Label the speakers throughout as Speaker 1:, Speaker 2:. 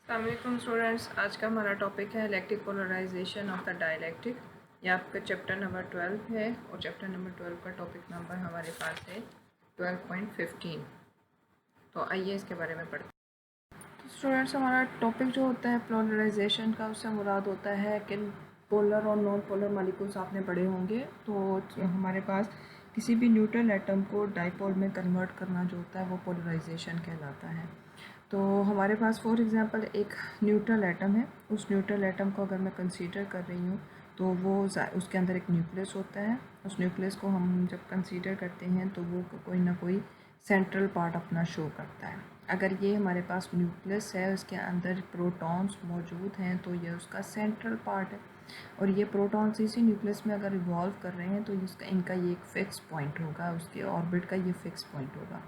Speaker 1: अस्सलाम स्टूडेंट्स, आज का हमारा टॉपिक है electric polarization of the dielectric. ये आपका चैप्टर नंबर 12 है और चैप्टर नंबर 12 का टॉपिक नंबर हमारे पास है 12.15। तो आइए इसके बारे में पढ़ते हैं। तो स्टूडेंट्स, हमारा टॉपिक जो होता है पोलराइजेशन का, उससे मुराद होता है कि पोलर और नॉन पोलर मॉलिक्यूल्स आपने पढ़े होंगे। तो हमारे पास किसी भी न्यूट्रल एटम को डाइपोल में कन्वर्ट करना जो होता है वो पोलराइजेशन कहलाता है। तो हमारे पास फॉर एग्ज़ाम्पल एक न्यूट्रल एटम है। उस न्यूट्रल एटम को अगर मैं कंसीडर कर रही हूँ तो वो उसके अंदर एक न्यूक्लियस होता है। उस न्यूक्लियस को हम जब कंसीडर करते हैं तो वो कोई ना कोई सेंट्रल पार्ट अपना शो करता है। अगर ये हमारे पास न्यूक्लियस है, उसके अंदर प्रोटॉन्स मौजूद हैं, तो ये उसका सेंट्रल पार्ट है। और ये प्रोटॉन्स इसी न्यूक्लियस में अगर रिवॉल्व कर रहे हैं तो इनका ये एक फिक्स पॉइंट होगा, उसके ऑर्बिट का ये फिक्स पॉइंट होगा,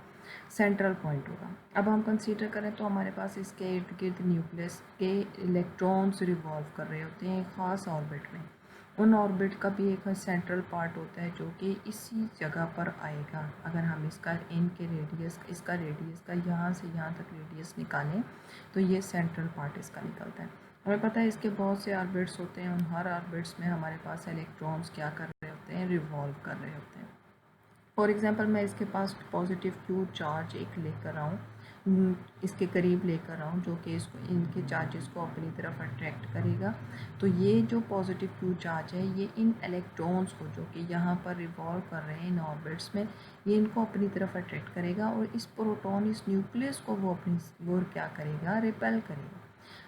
Speaker 1: सेंट्रल पॉइंट होगा। अब हम कंसीडर करें तो हमारे पास इसके इर्द गिर्द न्यूक्लियस के इलेक्ट्रॉन्स रिवॉल्व कर रहे होते हैं एक ख़ास ऑर्बिट में। उन ऑर्बिट का भी एक सेंट्रल पार्ट होता है जो कि इसी जगह पर आएगा। अगर हम इसका इसका रेडियस का यहाँ से यहाँ तक रेडियस निकालें तो ये सेंट्रल पार्ट इसका निकलता है। हमें पता है इसके बहुत से ऑर्बिट्स होते हैं, उन हर ऑर्बिट्स में हमारे पास इलेक्ट्रॉन्स क्या कर रहे होते हैं, रिवॉल्व कर रहे होते हैं। फॉर एग्ज़ाम्पल मैं इसके पास पॉजिटिव क्यू चार्ज एक लेकर आऊँ, इसके करीब लेकर आऊँ, जो कि इसको इनके चार्जेस को अपनी तरफ अट्रैक्ट करेगा। तो ये जो पॉजिटिव क्यू चार्ज है ये इन इलेक्ट्रॉन्स को जो कि यहाँ पर रिवॉल्व कर रहे हैं इन ऑर्बिट्स में, ये इनको अपनी तरफ अट्रैक्ट करेगा और इस प्रोटॉन, इस न्यूक्लियस को वो क्या करेगा, रिपेल करेगा।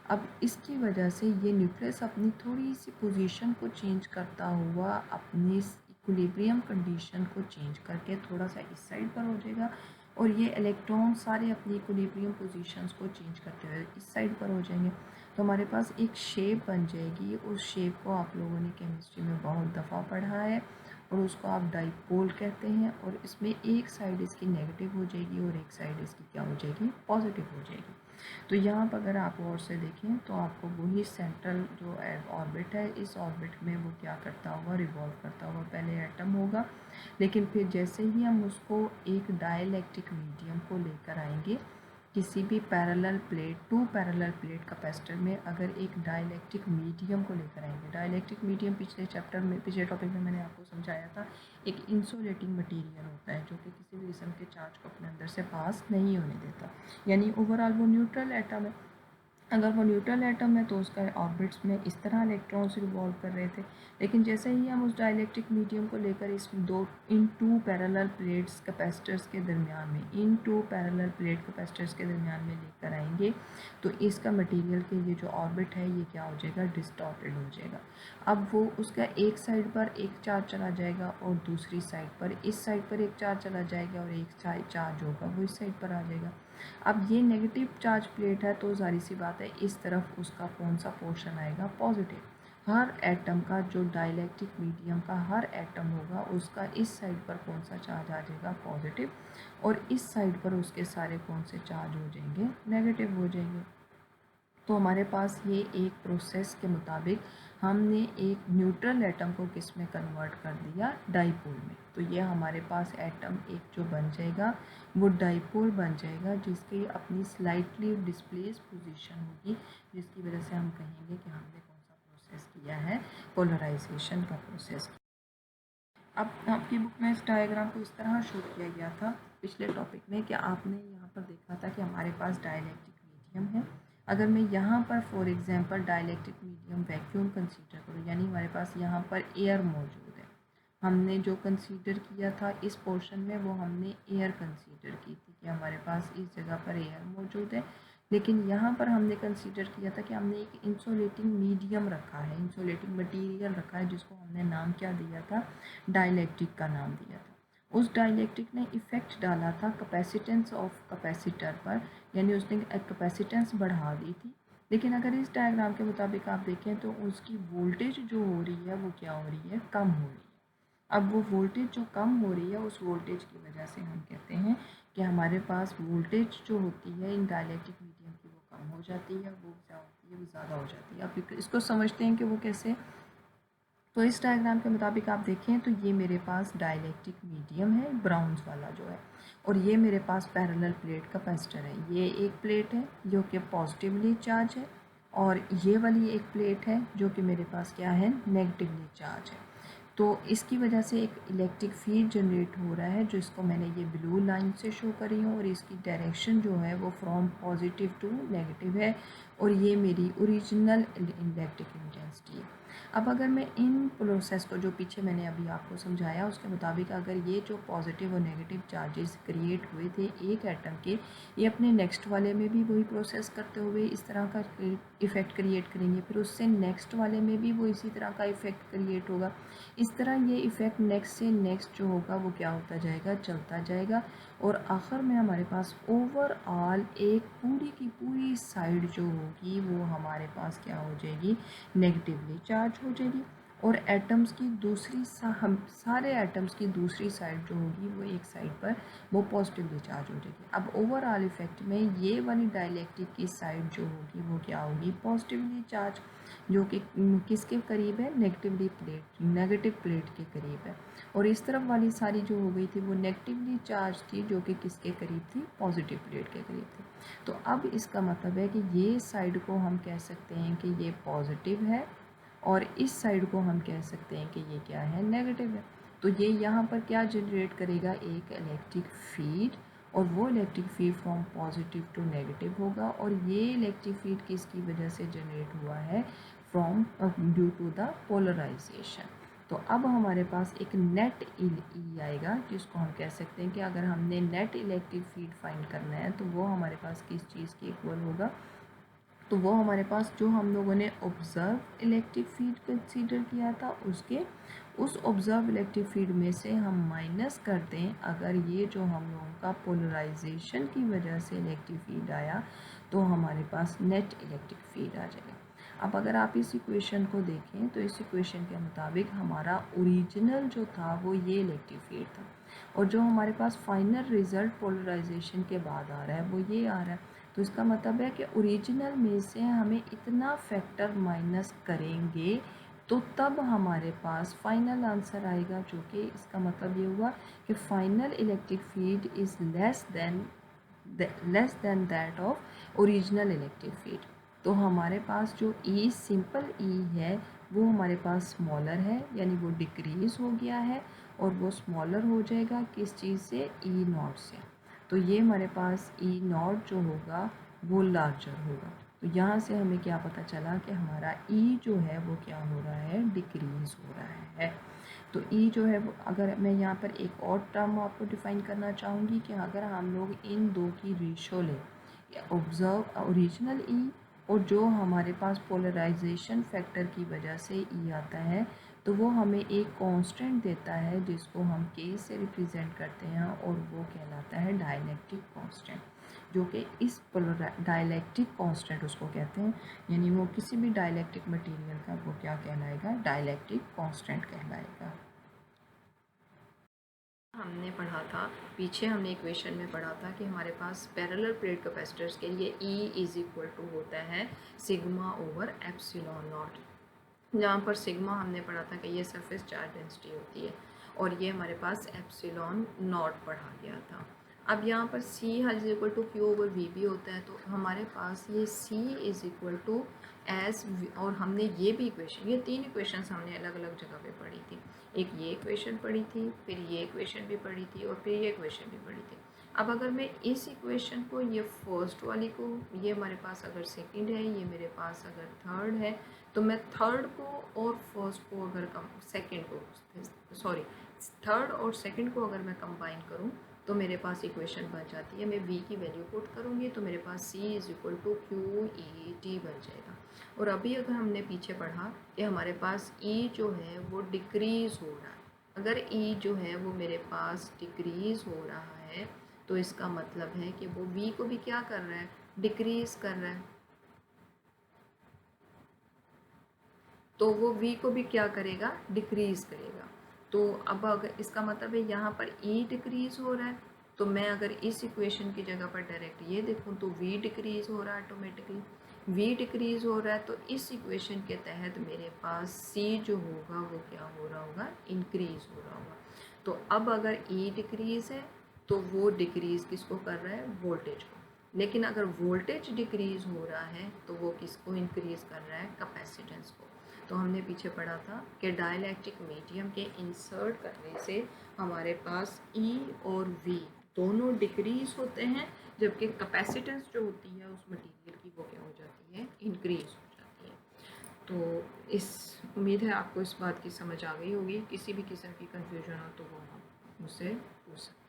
Speaker 1: अब इसकी वजह से ये न्यूक्लियस अपनी थोड़ी सी पोजीशन को चेंज करता हुआ अपनी इक्विलिब्रियम कंडीशन को चेंज करके थोड़ा सा इस साइड पर हो जाएगा और ये इलेक्ट्रॉन सारे अपनी इक्विलिब्रियम पोजीशंस को चेंज करते हुए इस साइड पर हो जाएंगे। तो हमारे पास एक शेप बन जाएगी। उस शेप को आप लोगों ने केमिस्ट्री में बहुत दफ़ा पढ़ा है और उसको आप डाइपोल कहते हैं। और इसमें एक साइड इसकी नेगेटिव हो जाएगी और एक साइड इसकी क्या हो जाएगी, पॉजिटिव हो जाएगी। तो यहाँ पर अगर आप और से देखें तो आपको वही सेंट्रल जो ऑर्बिट है, इस ऑर्बिट में वो क्या करता होगा, रिवॉल्व करता हुआ पहले एटम होगा, लेकिन फिर जैसे ही हम उसको एक डाइलेक्ट्रिक मीडियम को लेकर आएंगे, किसी भी parallel plate, two parallel plate capacitor में अगर एक डाइलेक्ट्रिक मीडियम को लेकर आएंगे, डाइलेक्ट्रिक मीडियम पिछले टॉपिक में मैंने आपको समझाया था, एक इंसुलेटिंग मटेरियल होता है जो कि किसी भी किस्म के चार्ज को अपने अंदर से पास नहीं होने देता। यानी ओवरऑल वो न्यूट्रल एटम है। अगर वो न्यूट्रल एटम है तो उसका ऑर्बिट्स में इस तरह इलेक्ट्रॉन्स रिवॉल्व कर रहे थे, लेकिन जैसे ही हम उस डाइलेक्ट्रिक मीडियम को लेकर इन टू पैरेलल प्लेट्स कैपेसिटर्स के दरमियान में, इन टू पैरेलल प्लेट कैपेसिटर्स के दरमियान में लेकर आएंगे तो इसका मटेरियल के ये जो ऑर्बिट है ये क्या हो जाएगा, डिस्टॉर्टेड हो जाएगा। अब वो उसका एक साइड पर एक चार्ज चला जाएगा और दूसरी साइड पर, इस साइड पर एक चार्ज चला जाएगा और एक चार्ज होगा वो इस साइड पर आ जाएगा। अब ये नेगेटिव चार्ज प्लेट है तो जारी सी बात है इस तरफ उसका कौन सा पोर्शन आएगा, पॉजिटिव। हर एटम का जो डाइलेक्ट्रिक मीडियम का हर एटम होगा उसका इस साइड पर कौन सा चार्ज आ जाएगा, पॉजिटिव, और इस साइड पर उसके सारे कौन से चार्ज हो जाएंगे, नेगेटिव हो जाएंगे। तो हमारे पास ये एक प्रोसेस के मुताबिक हमने एक न्यूट्रल एटम को किस में कन्वर्ट कर दिया, डाइपोल में। तो ये हमारे पास एटम एक जो बन जाएगा वो डाइपोल बन जाएगा, जिसकी अपनी स्लाइटली डिस्प्लेस पोजीशन होगी, जिसकी वजह से हम कहेंगे कि हमने कौन सा प्रोसेस किया है, पोलराइजेशन का प्रोसेस। अब आपकी बुक में इस डायग्राम को इस तरह शो किया गया था पिछले टॉपिक में कि आपने यहाँ पर देखा था कि हमारे पास डाइलेक्ट्रिक मीडियम है। अगर मैं यहाँ पर for example dielectric medium vacuum consider करूँ, यानी हमारे पास यहाँ पर एयर मौजूद है। हमने जो कंसीडर किया था इस पोर्शन में वो हमने एयर कंसीडर की थी कि हमारे पास इस जगह पर एयर मौजूद है, लेकिन यहाँ पर हमने कंसीडर किया था कि हमने एक इंसुलेटिंग मीडियम रखा है, इंसुलेटिंग मटेरियल रखा है, जिसको हमने नाम क्या दिया था, डाइलेक्ट्रिक का नाम दिया था। उस डाइलेक्ट्रिक ने इफ़ेक्ट डाला था कैपेसिटेंस ऑफ कैपेसिटर पर, यानी उसने कैपेसिटेंस बढ़ा दी थी। लेकिन अगर इस डायग्राम के मुताबिक आप देखें तो उसकी वोल्टेज जो हो रही है वो क्या हो रही है, कम हो रही है। अब वो वोल्टेज जो कम हो रही है उस वोल्टेज की वजह से हम कहते हैं कि हमारे पास वोल्टेज जो होती है इन डाइलेक्ट्रिक मीडियम की वो कम हो जाती है, वो क्या होती है, वो ज़्यादा हो जाती है। अब इसको समझते हैं कि वो कैसे। तो इस डायग्राम के मुताबिक आप देखें तो ये मेरे पास डाइलेक्ट्रिक मीडियम है, ब्राउन्स वाला जो है, और ये मेरे पास पैरेलल प्लेट कैपेसिटर है। ये एक प्लेट है जो कि पॉजिटिवली चार्ज है, और ये वाली एक प्लेट है जो कि मेरे पास क्या है, नेगेटिवली चार्ज है। तो इसकी वजह से एक इलेक्ट्रिक फील्ड जनरेट हो रहा है, जो इसको मैंने ये ब्लू लाइन से शो करी हूँ, और इसकी डायरेक्शन जो है वो फ्रॉम पॉजिटिव टू नेगेटिव है, और ये मेरी ओरिजिनल इलेक्ट्रिक इंटेंसिटी है। अब अगर मैं इन प्रोसेस को, जो पीछे मैंने अभी आपको समझाया उसके मुताबिक, अगर ये जो पॉजिटिव और नेगेटिव चार्जेस क्रिएट हुए थे एक एटम के, ये अपने नेक्स्ट वाले में भी वही प्रोसेस करते हुए इस तरह का इफ़ेक्ट क्रिएट करेंगे, फिर उससे नेक्स्ट वाले में भी वो इसी तरह का इफ़ेक्ट क्रिएट होगा। इस तरह ये इफ़ेक्ट नेक्स्ट से नेक्स्ट जो होगा वो क्या होता जाएगा, चलता जाएगा, और आखिर में हमारे पास ओवरऑल एक पूरी की पूरी साइड जो होगी वो हमारे पास क्या हो जाएगी, नेगेटिवली चार्ज हो जाएगी, और एटम्स की दूसरी हम सारे एटम्स की दूसरी साइड जो होगी वो एक साइड पर वो पॉजिटिवली चार्ज हो जाएगी। अब ओवरऑल इफेक्ट में ये वाली डाइलेक्ट्रिक की साइड जो होगी वो क्या होगी, पॉजिटिवली चार्ज, जो कि किसके करीब है, नेगेटिव प्लेट के करीब है, और इस तरफ वाली सारी जो हो गई थी वो नेगेटिवली चार्ज थी, जो कि किसके करीब थी, पॉजिटिव प्लेट के करीब थी। तो अब इसका मतलब है कि ये साइड को हम कह सकते हैं कि ये पॉजिटिव है, और इस साइड को हम कह सकते हैं कि ये क्या है, नेगेटिव है। तो ये यहाँ पर क्या जनरेट करेगा, एक इलेक्ट्रिक फील्ड, और वो electric field from positive to negative होगा, और ये इलेक्ट्रिक फील्ड किसकी वजह से जनरेट हुआ है, from due to the polarization. तो अब हमारे पास एक नेट ई आएगा, जिसको हम कह सकते हैं कि अगर हमने नेट इलेक्ट्रिक फील्ड फाइंड करना है तो वो हमारे पास किस चीज़ के इक्वल होगा, तो वो हमारे पास जो हम लोगों ने ऑब्ज़र्व इलेक्ट्रिक फील्ड कंसीडर किया था उसके, उस ऑब्ज़र्व इलेक्ट्रिक फील्ड में से हम माइनस कर दें अगर ये जो हम लोगों का पोलराइजेशन की वजह से इलेक्ट्रिक फील्ड आया, तो हमारे पास नेट इलेक्ट्रिक फील्ड आ जाएगा। अब अगर आप इस इक्वेशन को देखें तो इस इक्वेशन के मुताबिक हमारा ओरिजिनल जो था वो ये इलेक्ट्रिक फील्ड था, और जो हमारे पास फाइनल रिज़ल्ट पोलराइजेशन के बाद आ रहा है वो ये आ रहा है। तो इसका मतलब है कि ओरिजिनल में से हमें इतना फैक्टर माइनस करेंगे तो तब हमारे पास फाइनल आंसर आएगा, जो कि इसका मतलब ये हुआ कि final electric field is less than that of original electric field. तो हमारे पास जो ई सिंपल ई है वो हमारे पास स्मॉलर है, यानी वो डिक्रीज़ हो गया है, और वो स्मॉलर हो जाएगा किस चीज़ से, ई नॉट से। तो ये हमारे पास ई नॉट जो होगा वो लार्जर होगा। तो यहाँ से हमें क्या पता चला कि हमारा ई जो है वो क्या हो रहा है, डिक्रीज़ हो रहा है। तो ई जो है वो, अगर मैं यहाँ पर एक और टर्म आपको डिफ़ाइन करना चाहूँगी कि अगर हम लोग इन दो की रेशो लें, ऑब्ज़र्व ओरिजिनल ई और जो हमारे पास पोलराइजेशन फैक्टर की वजह से ई आता है, तो वो हमें एक कांस्टेंट देता है जिसको हम के से रिप्रेजेंट करते हैं, और वो कहलाता है डाइलेक्ट्रिक कांस्टेंट, जो कि इस डाइलेक्ट्रिक कांस्टेंट उसको कहते हैं, यानी वो किसी भी डाइलेक्ट्रिक मटेरियल का वो क्या कहलाएगा, डाइलेक्ट्रिक कांस्टेंट कहलाएगा। हमने पढ़ा था पीछे, हमने इक्वेशन में पढ़ा था कि हमारे पास पैरेलल प्लेट कैपेसिटर्स के लिए E इज़ इक्वल टू होता है सिग्मा ओवर एप्सिलॉन नॉट, जहाँ पर सिग्मा हमने पढ़ा था कि ये सरफेस चार्ज डेंसिटी होती है, और ये हमारे पास एप्सिलॉन नॉट पढ़ा गया था। अब यहाँ पर C is equal to Q over V भी होता है, तो हमारे पास ये C is equal to S, और हमने ये भी इक्वेशन, ये तीन इक्वेशंस हमने अलग अलग जगह पे पढ़ी थी, एक ये इक्वेशन पढ़ी थी, फिर ये इक्वेशन भी पढ़ी थी, और फिर ये इक्वेशन भी पढ़ी थी। अब अगर मैं इस इक्वेशन को, ये फर्स्ट वाली को, ये हमारे पास अगर सेकंड है, ये मेरे पास अगर थर्ड है, तो मैं थर्ड को और फर्स्ट को अगर थर्ड और सेकंड को अगर मैं कंबाइन करूं तो मेरे पास इक्वेशन बन जाती है। मैं v की वैल्यू पुट करूंगी तो मेरे पास c is equal to Q E T बन जाएगा। और अभी अगर हमने पीछे पढ़ा कि हमारे पास e जो है वो डिक्रीज़ हो रहा है, अगर e जो है वो मेरे पास डिक्रीज़ हो रहा है तो इसका मतलब है कि वो v को भी क्या कर रहा है, डिक्रीज़ कर रहा है, तो वो v को भी क्या करेगा, डिक्रीज़ करेगा। तो अब अगर इसका मतलब है यहाँ पर e डिक्रीज़ हो रहा है, तो मैं अगर इस इक्वेशन की जगह पर डायरेक्ट ये देखूँ तो v डिक्रीज़ हो रहा है ऑटोमेटिकली, v डिक्रीज़ हो रहा है, तो इस इक्वेशन के तहत मेरे पास c जो होगा वो क्या हो रहा होगा, इंक्रीज़ हो रहा होगा। तो अब अगर e डिक्रीज़ है तो वो डिक्रीज़ किसको कर रहा है, वोल्टेज को। लेकिन अगर वोल्टेज डिक्रीज़ हो रहा है तो वो किसको इंक्रीज़ कर रहा है, कैपेसिटेंस को। तो हमने पीछे पढ़ा था कि डाइलेक्ट्रिक मीडियम के इंसर्ट करने से हमारे पास E और V दोनों डिक्रीज़ होते हैं, जबकि कैपेसिटेंस जो होती है उस मटेरियल की वो क्या हो जाती है, इंक्रीज़ हो जाती है। तो इस उम्मीद है आपको इस बात की समझ आ गई होगी। किसी भी किस्म की कन्फ्यूजन हो तो वो हम मुझसे पूछ सकते हैं।